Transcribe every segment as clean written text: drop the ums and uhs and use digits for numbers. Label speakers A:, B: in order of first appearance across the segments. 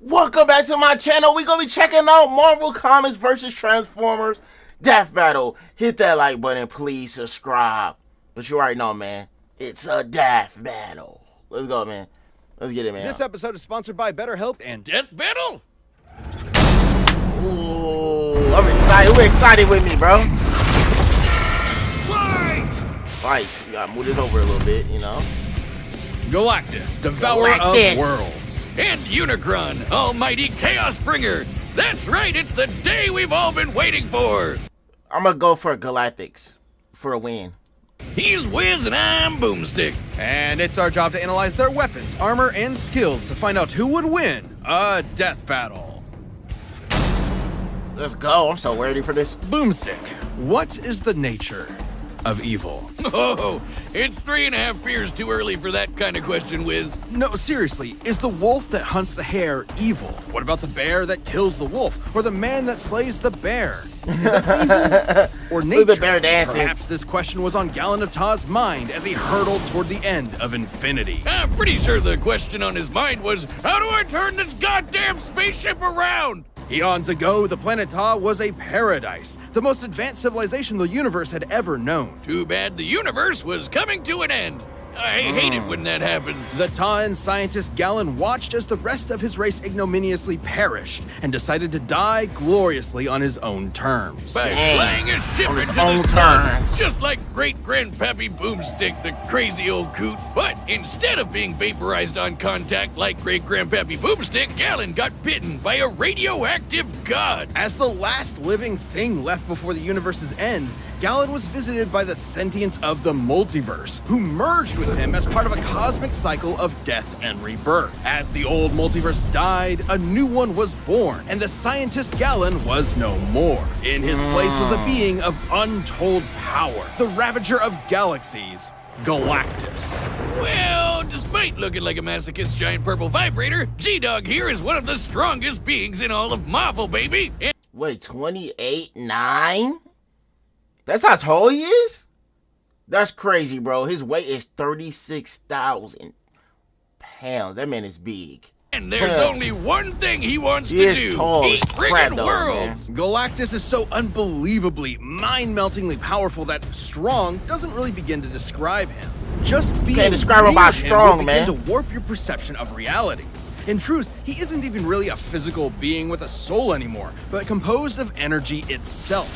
A: Welcome back to my channel. We're gonna be checking out Marvel Comics vs. Transformers Death Battle. Hit that like button, please subscribe. But you already know, man, it's a death battle. Let's go, man. Let's get it, man.
B: This episode is sponsored by BetterHelp and Death Battle.
A: Ooh, I'm excited. Who excited with me, bro? Fight. You gotta move this over a little bit, you know.
B: Galactus, devourer of worlds.
C: And Unicron, almighty chaos bringer. That's right, it's the day we've all been waiting for.
A: I'm gonna go for Galactus for a win.
C: He's Wiz and I'm Boomstick.
B: And it's our job to analyze their weapons, armor, and skills to find out who would win a death battle.
A: Let's go. I'm so ready for this.
B: Boomstick, what is the nature of evil?
C: Oh, it's 3.5 beers too early for that kind of question, Wiz.
B: No, seriously, is the wolf that hunts the hare evil? What about the bear that kills the wolf? Or the man that slays the bear? Is that evil or nature?
A: The bear dancing.
B: Perhaps this question was on Gallon of Ta's mind as he hurtled toward the end of infinity.
C: I'm pretty sure the question on his mind was, how do I turn this goddamn spaceship around?
B: Eons ago, the planet Ta was a paradise, the most advanced civilization the universe had ever known.
C: Too bad the universe was coming to an end. I hate it when that happens.
B: The Ta'an scientist Gallon watched as the rest of his race ignominiously perished and decided to die gloriously on his own terms.
C: By
A: Dang.
C: flying a ship
A: On his
C: into
A: own
C: the sun,
A: terms.
C: just like great-grandpappy Boomstick, the crazy old coot. But instead of being vaporized on contact like great-grandpappy Boomstick, Gallon got bitten by a radioactive god.
B: As the last living thing left before the universe's end, Gallon was visited by the sentience of the multiverse, who merged with him as part of a cosmic cycle of death and rebirth. As the old multiverse died, a new one was born, and the scientist Gallon was no more. In his place was a being of untold power, the ravager of galaxies, Galactus.
C: Well, despite looking like a masochist giant purple vibrator, G-Dog here is one of the strongest beings in all of Marvel, baby.
A: Wait, 28'9"? That's how tall he is? That's crazy, bro. His weight is 36,000 pounds. That man is big.
C: And there's only one thing he wants
A: He
C: to
A: is
C: do.
A: tall
C: Eat
A: as crap,
C: friggin'
A: though,
C: worlds.
B: Galactus is so unbelievably, mind-meltingly powerful that strong doesn't really begin to describe him. Just being
A: Can't describe him by
B: near
A: strong,
B: will
A: man.
B: begin to warp your perception of reality. In truth, he isn't even really a physical being with a soul anymore, but composed of energy itself.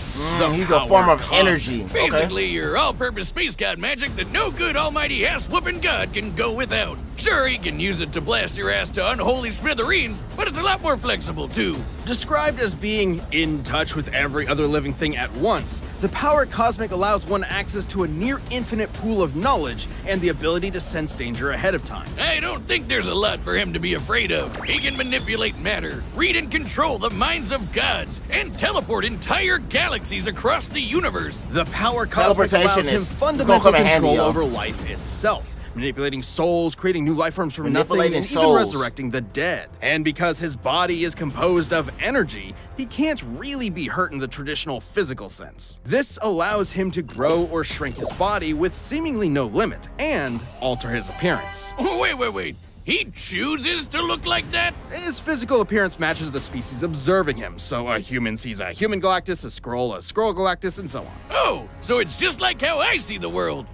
A: He's a form of
B: cosmic.
A: energy. Okay.
C: Basically, your all-purpose space god magic that no good almighty ass-whooping god can go without. Sure, he can use it to blast your ass to unholy smithereens, but it's a lot more flexible, too.
B: Described as being in touch with every other living thing at once, the power cosmic allows one access to a near-infinite pool of knowledge and the ability to sense danger ahead of time.
C: I don't think there's a lot for him to be afraid of. He can manipulate matter, read and control the minds of gods, and teleport entire galaxies across the universe.
B: The power cosmic allows
A: Teleportation
B: him
A: is-
B: fundamental
A: it's gonna come in
B: control
A: handy, yo.
B: over life itself, manipulating souls, creating new life forms from nothing, and
A: Manipulating
B: even
A: souls.
B: resurrecting the dead. And because his body is composed of energy, he can't really be hurt in the traditional physical sense. This allows him to grow or shrink his body with seemingly no limit, and alter his appearance.
C: Wait. He chooses to look like that?
B: His physical appearance matches the species observing him, so a human sees a human Galactus, a Skrull Galactus, and so on.
C: Oh, so it's just like how I see the world.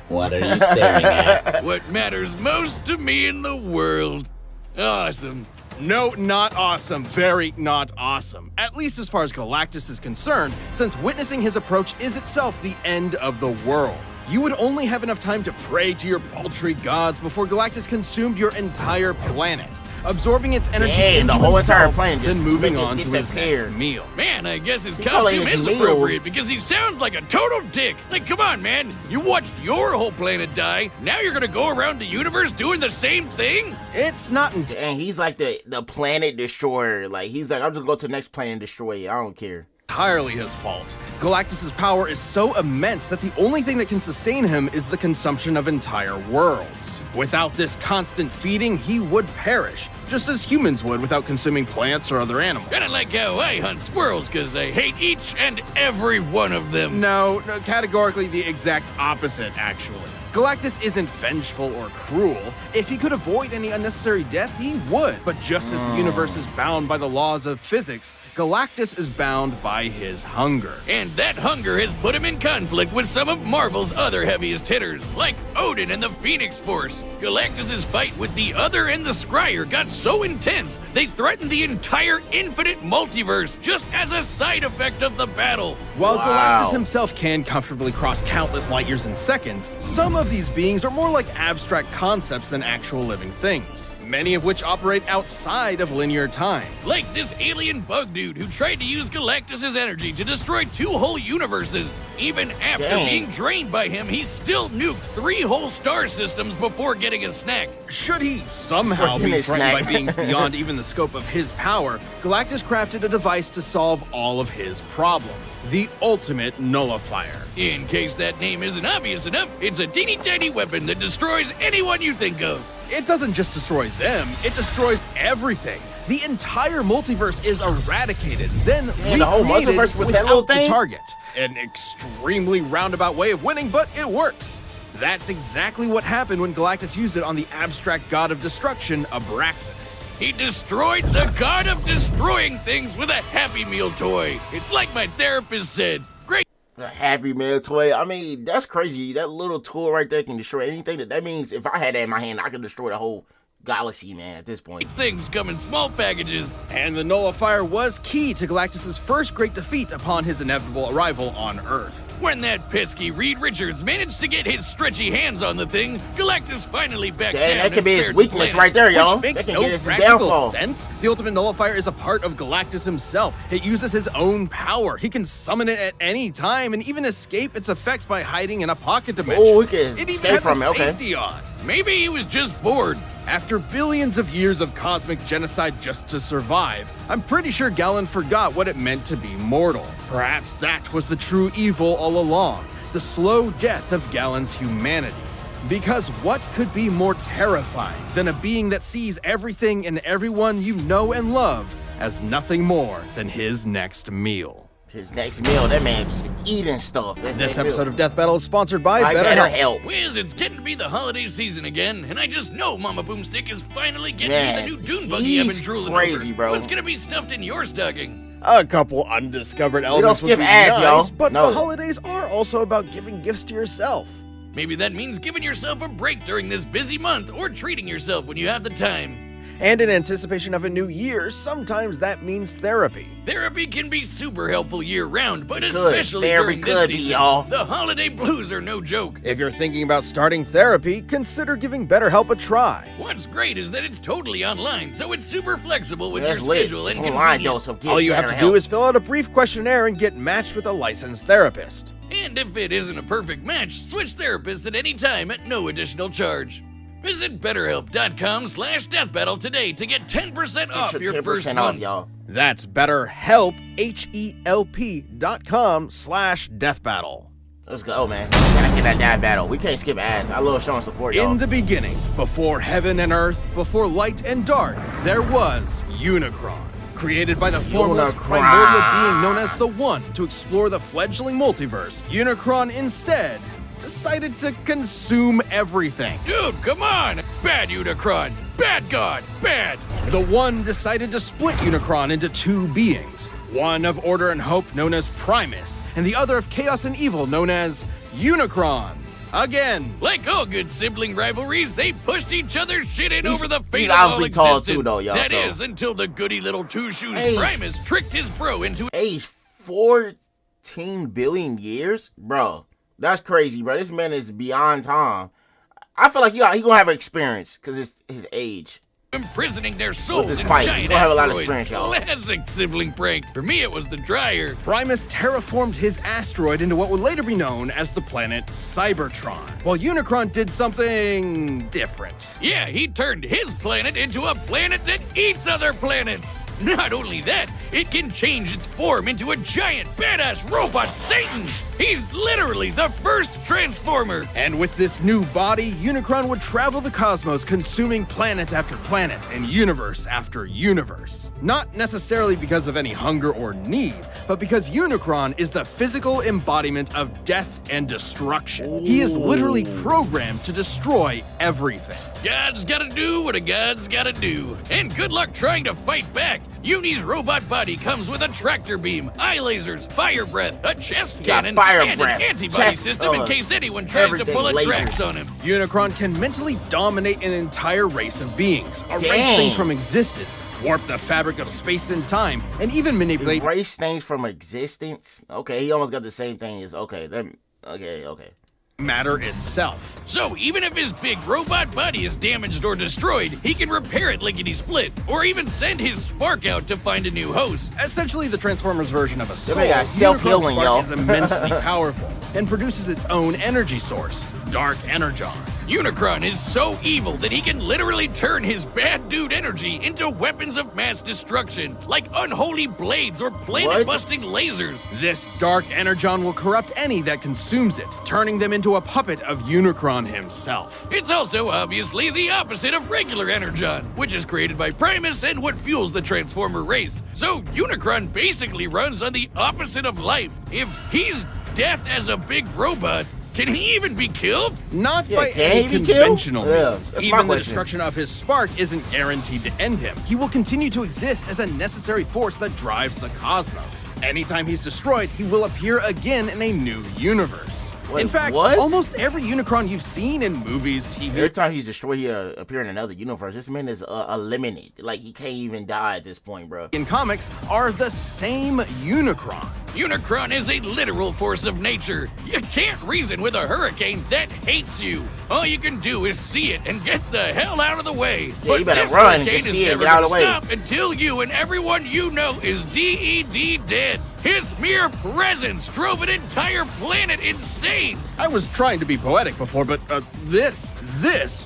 D: What are you staring at?
C: What matters most to me in the world. Awesome.
B: No, not awesome. Very not awesome. At least as far as Galactus is concerned, since witnessing his approach is itself the end of the world. You would only have enough time to pray to your paltry gods before Galactus consumed your entire planet, absorbing its energy
A: Dang,
B: into
A: the whole
B: himself,
A: entire planet just
B: then moving
A: make it
B: on to his
A: disappear.
B: next meal.
C: Man, I guess his
A: call it
C: costume
A: his
C: is
A: meal.
C: appropriate because he sounds like a total dick. Like, come on, man. You watched your whole planet die. Now you're gonna go around the universe doing the same thing?
B: It's not
A: And he's like the planet destroyer. Like, he's like, I'm just gonna go to the next planet and destroy it. I don't care.
B: entirely his fault. Galactus' power is so immense that the only thing that can sustain him is the consumption of entire worlds. Without this constant feeding, he would perish, just as humans would without consuming plants or other animals.
C: Kinda like how I hunt squirrels, cause I hate each and every one of them.
B: No, categorically the exact opposite, actually. Galactus isn't vengeful or cruel. If he could avoid any unnecessary death, he would. But just as the universe is bound by the laws of physics, Galactus is bound by his hunger.
C: And that hunger has put him in conflict with some of Marvel's other heaviest hitters, like Odin and the Phoenix Force. Galactus's fight with the Other and the Scryer got so intense, they threatened the entire infinite multiverse just as a side effect of the battle.
B: While
A: Wow.
B: Galactus himself can comfortably cross countless light years in seconds, some of these beings are more like abstract concepts than actual living things, many of which operate outside of linear time.
C: Like this alien bug dude who tried to use Galactus's energy to destroy 2 whole universes. Even after
A: Dang.
C: being drained by him, he still nuked 3 whole star systems before getting a snack.
B: Should he somehow
A: Freaking
B: be
A: his
B: threatened by
A: snack.
B: beings beyond even the scope of his power, Galactus crafted a device to solve all of his problems, the ultimate nullifier.
C: In case that name isn't obvious enough, it's a teeny tiny weapon that destroys anyone you think of.
B: It doesn't just destroy them, it destroys everything. The entire multiverse is eradicated, then
A: Man, the whole
B: recreated
A: multiverse with that little
B: without the
A: thing?
B: target. An extremely roundabout way of winning, but it works. That's exactly what happened when Galactus used it on the abstract god of destruction, Abraxas.
C: He destroyed the god of destroying things with a Happy Meal toy. It's like my therapist said. Great.
A: A Happy Meal toy. I mean, that's crazy. That little tool right there can destroy anything. That means if I had that in my hand, I could destroy the whole galaxy, man, at this point.
C: Things come in small packages.
B: And the nullifier was key to Galactus' first great defeat upon his inevitable arrival on Earth.
C: When that pesky Reed Richards managed to get his stretchy hands on the thing, Galactus finally backed
A: Dang,
C: down
A: that could
C: and
A: be his
C: spared the
A: weakness
C: planet.
A: right there, y'all.
B: Which makes
A: That can
B: no
A: get his
B: practical
A: downfall.
B: sense. The ultimate nullifier is a part of Galactus himself. It uses his own power. He can summon it at any time and even escape its effects by hiding in a pocket dimension.
A: Oh, we can
B: it even
A: escape
B: had
A: from
B: the
A: it, okay.
B: safety on.
C: Maybe he was just bored.
B: After billions of years of cosmic genocide just to survive, I'm pretty sure Galen forgot what it meant to be mortal. Perhaps that was the true evil all along, the slow death of Galen's humanity. Because what could be more terrifying than a being that sees everything and everyone you know and love as nothing more than his next meal?
A: His next meal, that man just been eating stuff. That's
B: This
A: that
B: episode
A: meal.
B: of Death Battle is sponsored by
A: I better
B: BetterHelp.
A: help.
C: Wiz, it's getting to be the holiday season again, and I just know Mama Boomstick is finally getting
A: Man,
C: me the new Dune buggy I've been
A: he's
C: drooling
A: crazy,
C: over.
A: bro.
C: What's gonna be stuffed in your stocking?
E: A couple undiscovered elements would
A: skip
E: be
A: ads,
E: nice,
A: y'all.
E: but
A: No.
E: the holidays are also about giving gifts to yourself.
C: Maybe that means giving yourself a break during this busy month, or treating yourself when you have the time.
E: And in anticipation of a new year, sometimes that means therapy.
C: Therapy can be super helpful year-round, but
A: It could.
C: especially
A: Therapy
C: during this
A: could be,
C: season.
A: y'all.
C: The holiday blues are no joke.
E: If you're thinking about starting therapy, consider giving BetterHelp a try.
C: What's great is that it's totally online, so it's super flexible with
A: That's
C: your
A: lit.
C: schedule
A: It's
C: and
A: online, though,
C: convenience.
A: so get
E: All you have to do
A: BetterHelp.
E: is fill out a brief questionnaire and get matched with a licensed therapist.
C: And if it isn't a perfect match, switch therapists at any time at no additional charge. Visit BetterHelp.com/DeathBattle today to get 10% off
A: Get
C: your
A: your
C: first
A: 10% off,
C: month.
A: y'all.
E: That's BetterHelp, HELP.com/deathbattle.
A: Let's go, man. Gotta get that Death Battle. We can't skip ads. I love showing support, y'all.
B: In the beginning, before heaven and earth, before light and dark, there was Unicron. Created by the formless
A: Unicron.
B: primordial being known as the One to explore the fledgling multiverse, Unicron instead decided to consume everything.
C: Dude, come on! Bad Unicron! Bad God! Bad!
B: The One decided to split Unicron into 2 beings, one of order and hope known as Primus, and the other of chaos and evil known as Unicron. Again,
C: Like all good sibling rivalries, they pushed each other's shit in over the fate
A: he's
C: of all
A: obviously tall,
C: existence.
A: too, though, y'all,
C: That
A: so-
C: is, until the goody little two-shoes
A: Hey.
C: Primus tricked his bro into
A: Age 14 billion years? Bro, that's crazy, bro. This man is beyond time. I feel like he gonna have an experience because it's his age.
C: imprisoning their souls
A: this
C: in
A: fight,
C: giant
A: you gonna have a lot of
C: asteroids.
A: experience, y'all.
C: Classic sibling prank. For me, it was the dryer.
B: Primus terraformed his asteroid into what would later be known as the planet Cybertron, while Unicron did something different.
C: Yeah, he turned his planet into a planet that eats other planets. Not only that, it can change its form into a giant badass robot Satan. He's literally the first Transformer.
B: And with this new body, Unicron would travel the cosmos, consuming planet after planet and universe after universe. Not necessarily because of any hunger or need, but because Unicron is the physical embodiment of death and destruction. He is literally programmed to destroy everything.
C: God's gotta do what a God's gotta do. And good luck trying to fight back. Uni's robot body comes with a tractor beam, eye lasers, fire breath, a chest cannon,
A: fire
C: and
A: breath,
C: an antibody
A: chest,
C: system in case anyone tries to
A: everything,
C: pull a
A: lasers.
C: Drax on him.
B: Unicron can mentally dominate an entire race of beings, erase
A: Dang.
B: things from existence, warp the fabric of space and time, and even manipulate
A: Erase things from existence. Okay, he almost got the same thing as okay. Okay.
B: matter itself.
C: So even if his big robot body is damaged or destroyed, he can repair it lickety-split, or even send his spark out to find a new host.
B: Essentially the Transformers version of a soul,
A: they got self-healing,
B: Unicron's
A: yo.
B: spark is immensely powerful and produces its own energy source, Dark Energon.
C: Unicron is so evil that he can literally turn his bad dude energy into weapons of mass destruction, like unholy blades or planet-busting lasers.
B: This Dark Energon will corrupt any that consumes it, turning them into a puppet of Unicron himself.
C: It's also obviously the opposite of regular Energon, which is created by Primus and what fuels the Transformer race. So Unicron basically runs on the opposite of life. If he's death as a big robot, can he even be killed?
B: Not
A: Yeah,
B: by
A: can
B: any
A: he be
B: conventional
A: killed? Yeah,
B: means.
A: that's my
B: Even the
A: question.
B: destruction of his spark isn't guaranteed to end him. He will continue to exist as a necessary force that drives the cosmos. Anytime he's destroyed, he will appear again in a new universe.
A: Wait,
B: in fact,
A: what?
B: almost every Unicron you've seen in movies, TV,
A: Every time he's destroyed, he appear in another universe. This man is eliminated. Like he can't even die at this point, bro.
B: in comics are the same Unicron.
C: Unicron is a literal force of nature. You can't reason with a hurricane that hates you. All you can do is see it and get the hell out of the way.
A: Yeah, you better
C: this
A: run and
C: hurricane
A: just
C: is
A: see it and
C: never
A: get out of
C: gonna
A: the way.
C: stop until you and everyone you know is DED dead. His mere presence drove an entire planet insane.
B: I was trying to be poetic before, but this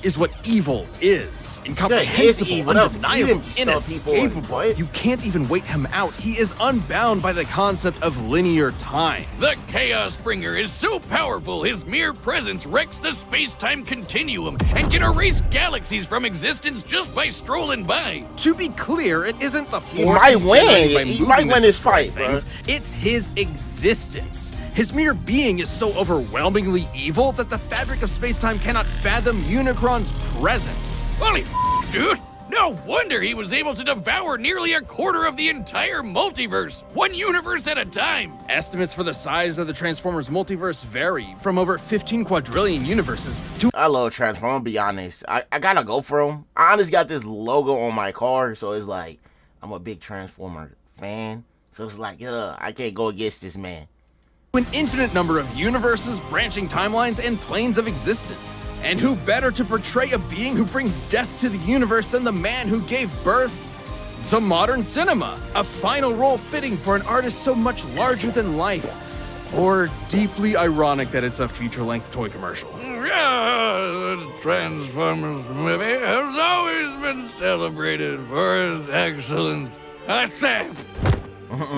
B: is what evil is. Incomprehensible,
A: evil. No,
B: undeniable,
A: even stuff people and-
B: inescapable.
A: what?
B: You can't even wait him out. He is unbound by the concept of linear time.
C: The Chaos Bringer is so powerful, his mere presence wrecks the space-time continuum and can erase galaxies from existence just by strolling by.
B: To be clear, it isn't the force
A: He might
B: he's
A: win.
B: generating by
A: He
B: moving
A: might win
B: that
A: this
B: destroys
A: fight, bro.
B: things. It's his existence. His mere being is so overwhelmingly evil that the fabric of space-time cannot fathom Unicron's presence.
C: Holy dude! No wonder he was able to devour nearly a quarter of the entire multiverse, one universe at a time.
B: Estimates for the size of the Transformers multiverse vary, from over 15 quadrillion universes to
A: I love Transformers. I'll be honest. I gotta go for him. I honestly got this logo on my car, so it's like I'm a big Transformer fan. So it's like, I can't go against this man.
B: an infinite number of universes, branching timelines, and planes of existence. And who better to portray a being who brings death to the universe than the man who gave birth to modern cinema? A final role fitting for an artist so much larger than life. Or deeply ironic that it's a feature-length toy commercial.
C: The Transformers movie has always been celebrated for its excellence. I say,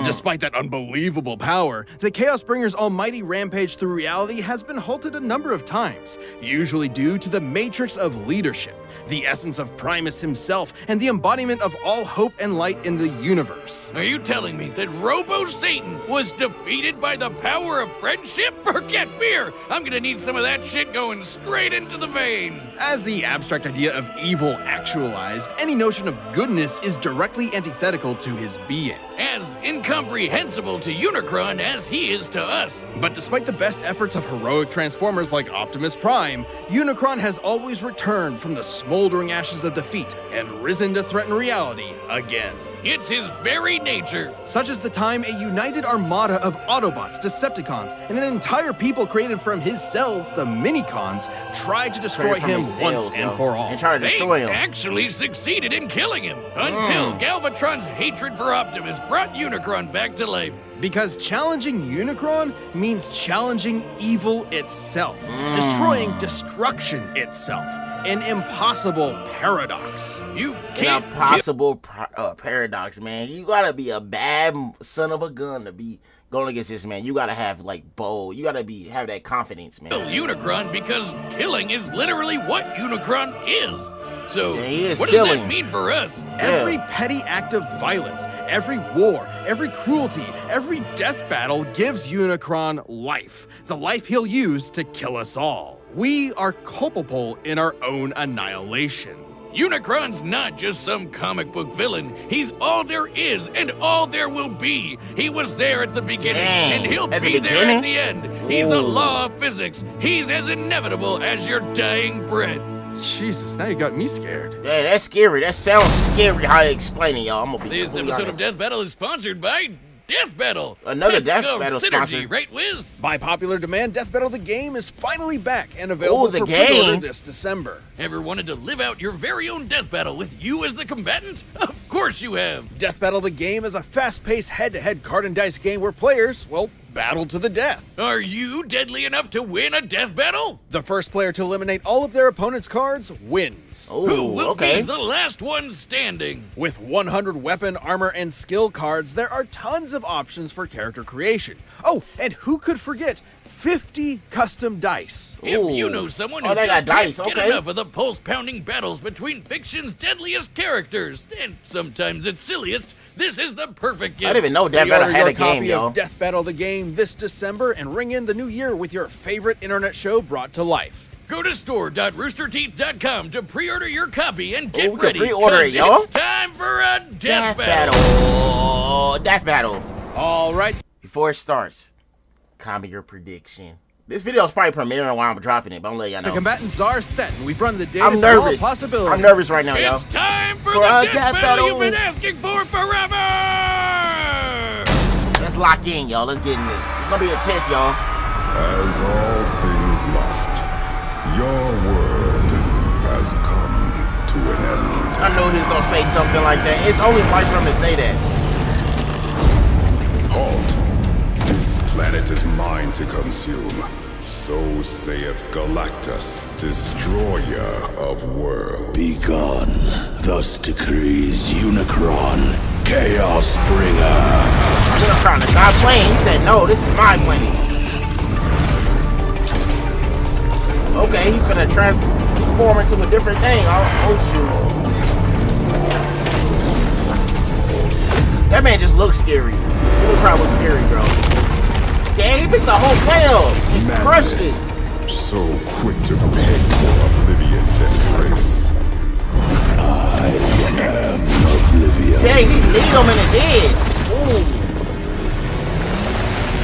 B: Despite that unbelievable power, the Chaos Bringer's almighty rampage through reality has been halted a number of times, usually due to the matrix of leadership, the essence of Primus himself, and the embodiment of all hope and light in the universe.
C: are you telling me that Robo-Satan was defeated by the power of friendship? Forget beer! I'm gonna need some of that shit going straight into the vein.
B: As the abstract idea of evil actualized, any notion of goodness is directly antithetical to his being.
C: As incomprehensible to Unicron as he is to us.
B: But despite the best efforts of heroic Transformers like Optimus Prime, Unicron has always returned from the smoldering ashes of defeat and risen to threaten reality again.
C: It's his very nature.
B: Such as the time a united armada of Autobots, Decepticons, and an entire people created from his cells, the Minicons, tried to destroy
A: From
B: him
A: his
B: once
A: cells,
B: and
A: yo,
B: for all.
A: and try to
C: They
A: destroy him.
C: actually succeeded in killing him until Galvatron's hatred for Optimus brought Unicron back to life.
B: Because challenging Unicron means challenging evil itself, destroying destruction itself. an impossible paradox.
C: You
A: An
C: can't
A: impossible paradox, man. You gotta be a bad son of a gun to be going against this, man. You gotta have like bold. You gotta have that confidence, man.
C: kill Unicron because killing is literally what Unicron is. So,
A: Yeah, he is
C: what does
A: killing.
C: that mean for us?
B: Every petty act of violence, every war, every cruelty, every death battle gives Unicron life. The life he'll use to kill us all. We are culpable in our own annihilation.
C: Unicron's not just some comic book villain. He's all there is and all there will be. He was there at the beginning,
A: Dang,
C: and he'll
A: at the
C: be there at
A: beginning?
C: the end. He's a
A: Ooh.
C: law of physics. He's as inevitable as your dying breath.
B: Jesus, now you got me scared.
A: Yeah, that's scary. That sounds scary how you explain it, y'all. I'm gonna be
C: This
A: completely
C: episode of
A: honest.
C: Death Battle is sponsored by Death Battle.
A: Another
C: That's
A: Death
C: called
A: Battle
C: Synergy,
A: sponsor.
C: right, Wiz?
B: By popular demand, Death Battle the Game is finally back and available
A: Ooh, the
B: for pre-order
A: game?
B: this December.
C: Ever wanted to live out your very own death battle with you as the combatant? Of course you have.
B: Death Battle the Game is a fast-paced head-to-head card and dice game where players, well, battle to the death.
C: Are you deadly enough to win a death battle?
B: The first player to eliminate all of their opponent's cards wins.
C: Who
A: Ooh,
C: will
A: okay.
C: be the last one standing?
B: With 100 weapon, armor, and skill cards, there are tons of options for character creation. Oh, and who could forget 50 custom dice?
C: If you
A: Ooh.
C: know someone
A: Oh,
C: who
A: they
C: just
A: got dice,
C: can't get
A: okay.
C: enough of the pulse-pounding battles between fiction's deadliest characters, and sometimes its silliest, this is the perfect gift.
A: I didn't even know Death Battle
B: Pre-order
A: had
B: your
A: a game,
B: copy
A: yo.
B: of Death Battle the Game this December and ring in the new year with your favorite internet show brought to life.
C: Go to store.roosterteeth.com to pre-order your copy and get
A: we can
C: ready.
A: pre-order
C: 'cause
A: it, y'all.
C: It's time for a death
A: Death Battle. Oh, Death Battle.
B: All right.
A: Before it starts, comment your prediction. This video is probably premiering while I'm dropping it, but I'm letting y'all
B: The
A: know.
B: combatants are set, and we've run the data
A: I'm
B: through all
A: nervous.
B: possibilities.
A: I'm nervous right now, yo.
C: It's time for
A: For
C: the
A: a
C: death
A: death
C: battle you've
A: battle.
C: been asking for forever!
A: Let's lock in, y'all. Let's get in this. It's gonna be intense, y'all.
F: As all things must, your world has come to an end.
A: I knew he was gonna say something like that. It's only right for him to say that.
F: Halt! This planet is mine to consume. So saith Galactus, destroyer of worlds.
G: Begone, thus decrees Unicron, Chaos Bringer.
A: Unicron is not playing. He said, no, this is my plane. Okay, he's gonna transform into a different thing. Oh shoot. That man just looks scary. Unicron looks scary, bro. Dang, he picked the whole plane up. He crushed
F: Madness,
A: it.
F: so quick to beg for oblivion's embrace.
G: I am Oblivion.
A: Dang, he kneed him in his head. Ooh.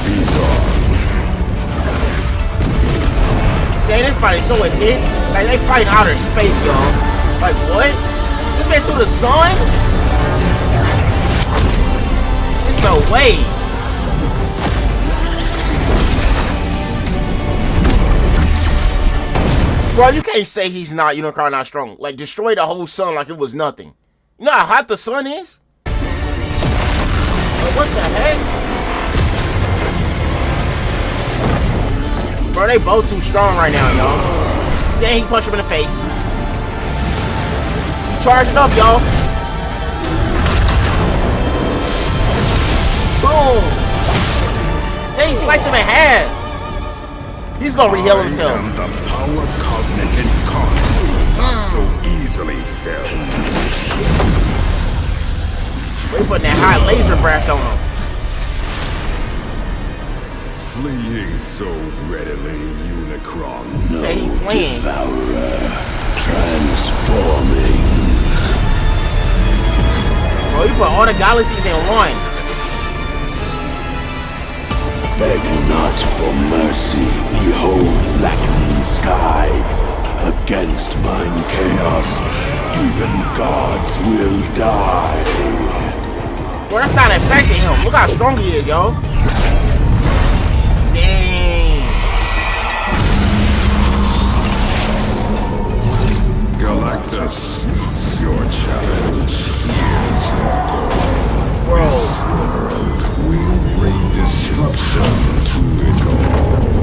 F: Begone.
A: Dang, this fight is so intense. Like, they fight outer space, y'all. Like, what? This man through the sun? There's no way. Bro, you can't say he's not Unicron not strong. Like, destroy the whole sun like it was nothing. You know how hot the sun is? Like, what the heck? Bro, they both too strong right now, y'all. Dang, he punched him in the face. Charging up, y'all. Boom. Dang, he sliced him in half. He's gonna re-heal himself.
F: I am the power cosmic incarnate, not so easily felled.
A: We're putting that hot laser breath on him.
F: Fleeing so readily, Unicron.
A: Say he fleeing.
G: Devourer, transforming.
A: Bro, you put all the galaxies in one.
G: Beg not for mercy, behold blackening skies. Against mine chaos, even gods will die.
A: Bro, that's not affecting him. Look how strong he is, yo. Dang.
F: Galactus meets your challenge. Here's your goal.
A: Bro.
F: This world will bring destruction to it all.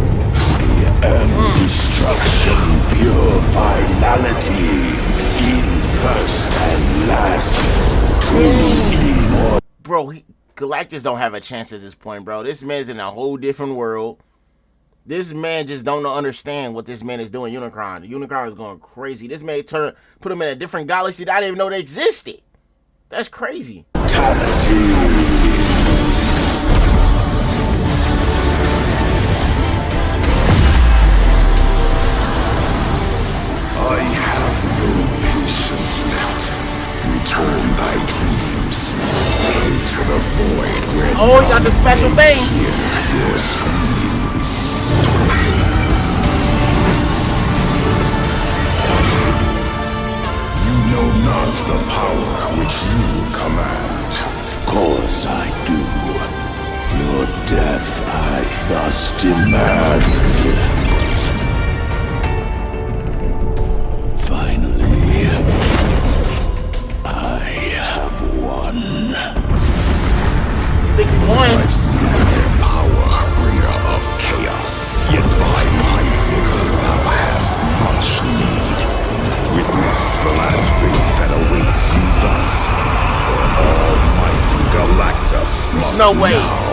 G: And destruction, pure finality. mighty, in first and last, true immortal.
A: Bro, Galactus don't have a chance at this point, bro. This man's in a whole different world. This man just don't understand what this man is doing. Unicron. Unicron is going crazy. This man put him in a different galaxy that I didn't even know they existed. That's crazy.
F: I have no patience left. Return thy dreams. Enter the void where
A: Oh, you got the special thing.
F: hear your screams. You know not the power which you command.
G: Of course I do. Your death I thus demand. Finally, I have won.
A: You think you won?
F: I've seen their power, bringer of chaos. Yet by my vigor thou hast much need. Witness the last fate that awaits you thus. For almighty Galactus must
A: no way.
F: now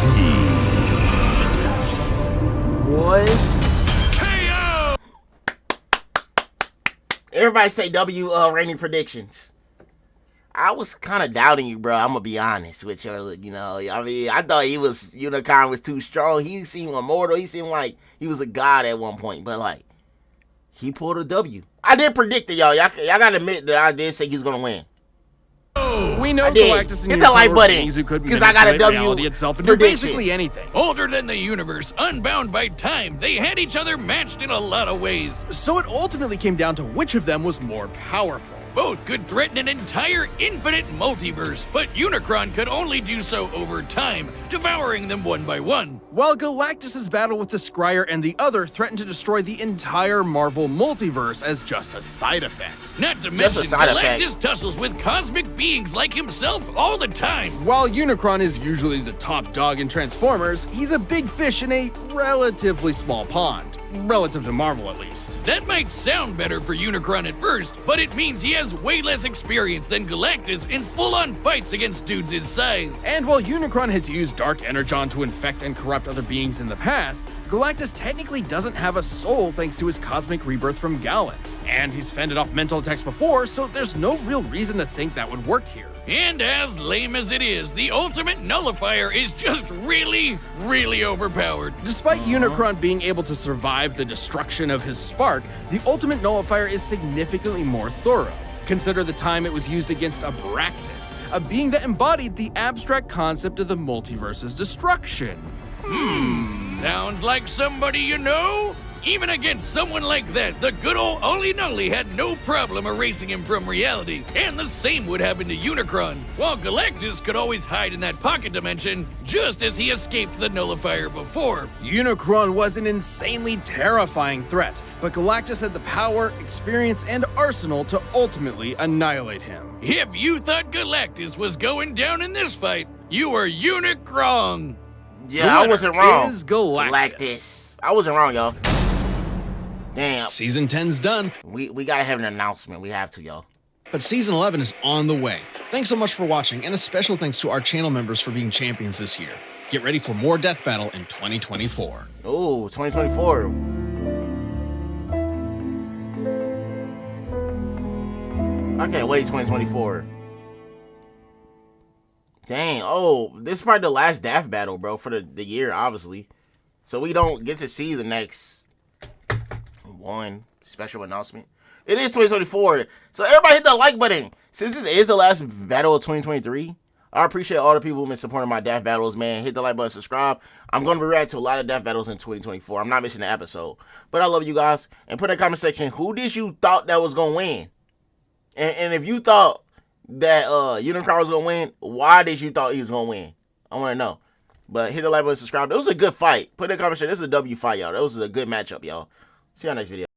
F: feed.
A: What?
C: KO!
A: Everybody say W Rainy predictions. I was kind of doubting you, bro. I'm gonna be honest with you. You know, I mean, I thought Unicron was too strong. He seemed immortal. He seemed like he was a god at one point, but like he pulled a W. I did predict it, y'all. Y'all gotta admit that I did say he was gonna win.
B: We know
A: I did.
B: Galactus and
A: Hit the like
B: Unicron were
A: button,
B: beings who could
A: 'cause I got a
B: manipulate
A: W
B: reality itself and do
A: prediction.
B: basically anything.
C: Older than the universe, unbound by time, they had each other matched in a lot of ways.
B: So it ultimately came down to which of them was more powerful.
C: Both could threaten an entire infinite multiverse, but Unicron could only do so over time, devouring them one by one.
B: While Galactus' battle with the Scryer and the other threatened to destroy the entire Marvel multiverse as just a side effect.
C: Not to
A: Just a
C: mention,
A: side effect.
C: Galactus tussles with cosmic beings like himself all the time.
B: While Unicron is usually the top dog in Transformers, he's a big fish in a relatively small pond. Relative to Marvel, at least.
C: That might sound better for Unicron at first, but it means he has way less experience than Galactus in full-on fights against dudes his size.
B: And while Unicron has used Dark Energon to infect and corrupt other beings in the past, Galactus technically doesn't have a soul thanks to his cosmic rebirth from Galen. And he's fended off mental attacks before, so there's no real reason to think that would work here.
C: And as lame as it is, the ultimate nullifier is just really, really overpowered.
B: Despite Unicron being able to survive the destruction of his spark, the ultimate nullifier is significantly more thorough. Consider the time it was used against Abraxas, a being that embodied the abstract concept of the multiverse's destruction.
C: Sounds like somebody you know? Even against someone like that, the good old Ollie Nully had no problem erasing him from reality. And the same would happen to Unicron, while Galactus could always hide in that pocket dimension, just as he escaped the nullifier before.
B: Unicron was an insanely terrifying threat, but Galactus had the power, experience, and arsenal to ultimately annihilate him.
C: If you thought Galactus was going down in this fight, you were Unicron.
A: Yeah, I wasn't wrong.
B: Is Galactus.
A: I wasn't wrong, y'all. Damn.
H: Season 10's done,
A: We gotta have an announcement. We have to, y'all.
H: but Season 11 is on the way. Thanks so much for watching, and a special thanks to our channel members for being champions this year. Get ready for more Death Battle in 2024.
A: Ooh, 2024. I can't wait 2024. Dang. Oh, this is probably the last Death Battle, bro, for the year, obviously. So we don't get to see the next one special announcement. It is 2024. So everybody hit the like button. Since this is the last battle of 2023, I appreciate all the people who've been supporting my death battles, man. Hit the like button, subscribe. I'm going to be reacting to a lot of death battles in 2024. I'm not missing an episode. But I love you guys. And put in the comment section, who did you thought that was going to win? And if you thought that Unicron was going to win, why did you thought he was going to win? I want to know. But hit the like button, subscribe. It was a good fight. Put in the comment section, this is a W fight, y'all. That was a good matchup, y'all. See you on next video.